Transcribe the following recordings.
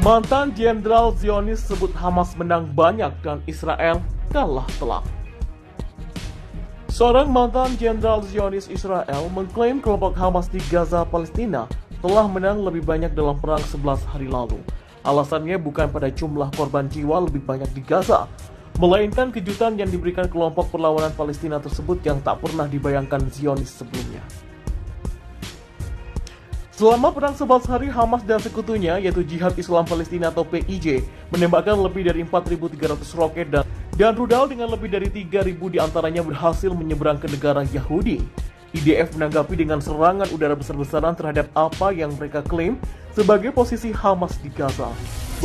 Mantan Jenderal Zionis sebut Hamas menang banyak dan Israel kalah telak. Seorang mantan Jenderal Zionis Israel mengklaim kelompok Hamas di Gaza, Palestina telah menang lebih banyak dalam perang 11 hari lalu. Alasannya bukan pada jumlah korban jiwa lebih banyak di Gaza, melainkan kejutan yang diberikan kelompok perlawanan Palestina tersebut yang tak pernah dibayangkan Zionis sebelumnya. Selama perang 11 hari, Hamas dan sekutunya, yaitu Jihad Islam Palestina atau PIJ, menembakkan lebih dari 4.300 roket dan rudal dengan lebih dari 3.000 diantaranya berhasil menyeberang ke negara Yahudi. IDF menanggapi dengan serangan udara besar-besaran terhadap apa yang mereka klaim sebagai posisi Hamas di Gaza.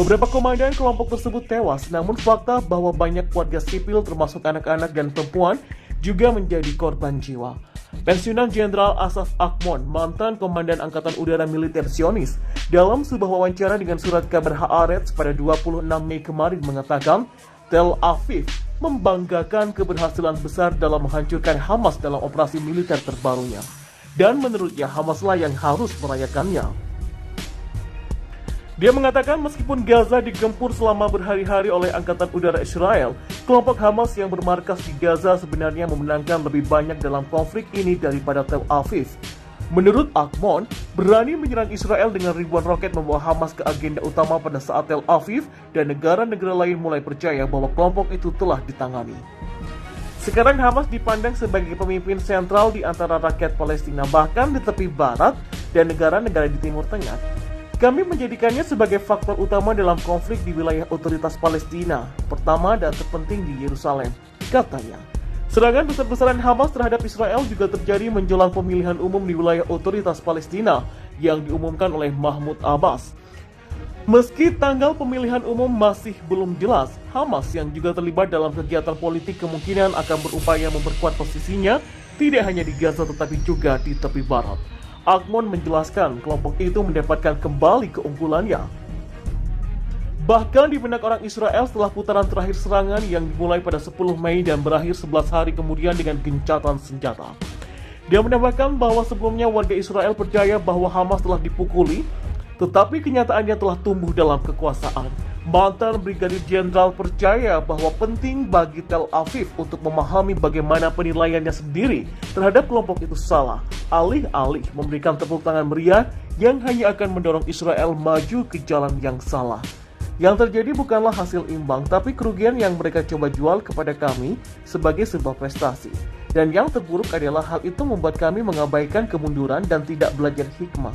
Beberapa komandan kelompok tersebut tewas, namun fakta bahwa banyak warga sipil termasuk anak-anak dan perempuan juga menjadi korban jiwa. Pensiunan Jenderal Asaf Akmon, mantan Komandan Angkatan Udara Militer Zionis, dalam sebuah wawancara dengan surat kabar Haaretz pada 26 Mei kemarin mengatakan, Tel Aviv membanggakan keberhasilan besar dalam menghancurkan Hamas dalam operasi militer terbarunya. Dan menurutnya Hamaslah yang harus merayakannya. Dia mengatakan meskipun Gaza digempur selama berhari-hari oleh Angkatan Udara Israel, kelompok Hamas yang bermarkas di Gaza sebenarnya memenangkan lebih banyak dalam konflik ini daripada Tel Aviv. Menurut Akmon, berani menyerang Israel dengan ribuan roket membawa Hamas ke agenda utama pada saat Tel Aviv dan negara-negara lain mulai percaya bahwa kelompok itu telah ditangani. Sekarang Hamas dipandang sebagai pemimpin sentral di antara rakyat Palestina, bahkan di tepi barat dan negara-negara di Timur Tengah. Kami menjadikannya sebagai faktor utama dalam konflik di wilayah otoritas Palestina, pertama dan terpenting di Yerusalem, katanya. Serangan besar-besaran Hamas terhadap Israel juga terjadi menjelang pemilihan umum di wilayah otoritas Palestina yang diumumkan oleh Mahmud Abbas. Meski tanggal pemilihan umum masih belum jelas, Hamas yang juga terlibat dalam kegiatan politik kemungkinan akan berupaya memperkuat posisinya tidak hanya di Gaza tetapi juga di tepi barat. Akmon menjelaskan kelompok itu mendapatkan kembali keunggulannya. Bahkan di benak orang Israel setelah putaran terakhir serangan yang dimulai pada 10 Mei dan berakhir 11 hari kemudian dengan gencatan senjata. Dia menambahkan bahwa sebelumnya warga Israel percaya bahwa Hamas telah dipukuli, tetapi kenyataannya telah tumbuh dalam kekuasaan. Mantan Brigadir Jenderal percaya bahwa penting bagi Tel Aviv untuk memahami bagaimana penilaiannya sendiri terhadap kelompok itu salah, alih-alih memberikan tepuk tangan meriah yang hanya akan mendorong Israel maju ke jalan yang salah. Yang terjadi bukanlah hasil imbang, tapi kerugian yang mereka coba jual kepada kami sebagai sebuah prestasi. Dan yang terburuk adalah hal itu membuat kami mengabaikan kemunduran dan tidak belajar hikmah.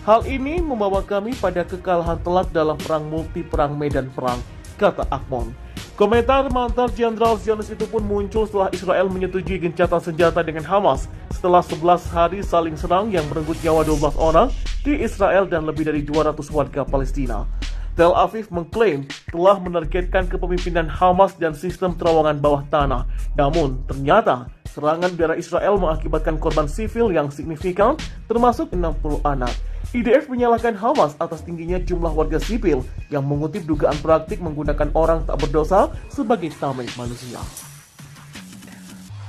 Hal ini membawa kami pada kekalahan telak dalam perang perang medan perang, kata Akmon. Komentar mantan Jenderal Zionis itu pun muncul setelah Israel menyetujui gencatan senjata dengan Hamas setelah 11 hari saling serang yang merenggut nyawa 12 orang di Israel dan lebih dari 200 warga Palestina. Tel Aviv mengklaim telah menargetkan kepemimpinan Hamas dan sistem terowongan bawah tanah. Namun, ternyata serangan udara Israel mengakibatkan korban sivil yang signifikan, termasuk 60 anak. IDF menyalahkan Hamas atas tingginya jumlah warga sipil yang mengutip dugaan praktik menggunakan orang tak berdosa sebagai tameng manusia.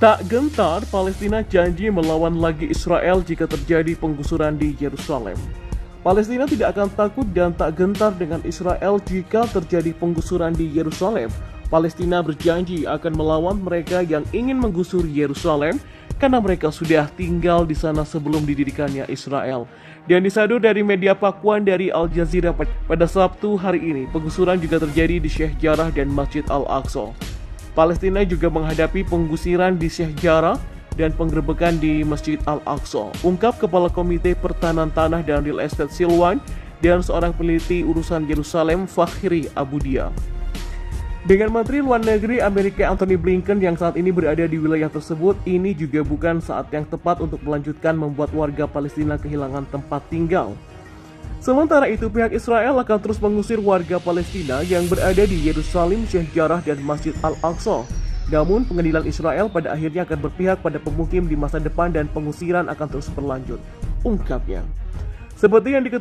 Tak gentar, Palestina janji melawan lagi Israel jika terjadi penggusuran di Yerusalem. Palestina tidak akan takut dan tak gentar dengan Israel jika terjadi penggusuran di Yerusalem. Palestina berjanji akan melawan mereka yang ingin menggusur Yerusalem karena mereka sudah tinggal di sana sebelum didirikannya Israel. Dan disadur dari media Pakuan dari Al Jazeera pada Sabtu hari ini, penggusuran juga terjadi di Sheikh Jarrah dan Masjid Al-Aqsa. Palestina juga menghadapi penggusuran di Sheikh Jarrah dan penggerebekan di Masjid Al-Aqsa, ungkap Kepala Komite Pertahanan Tanah dan Real Estate Silwan dan seorang peneliti urusan Yerusalem Fakhri Abudia. Dengan Menteri Luar Negeri Amerika Antony Blinken yang saat ini berada di wilayah tersebut, ini juga bukan saat yang tepat untuk melanjutkan membuat warga Palestina kehilangan tempat tinggal. Sementara itu, pihak Israel akan terus mengusir warga Palestina yang berada di Yerusalem, Sheikh Jarrah, dan Masjid Al-Aqsa. Namun, pengadilan Israel pada akhirnya akan berpihak pada pemukim di masa depan dan pengusiran akan terus berlanjut, ungkapnya. Seperti yang diketahui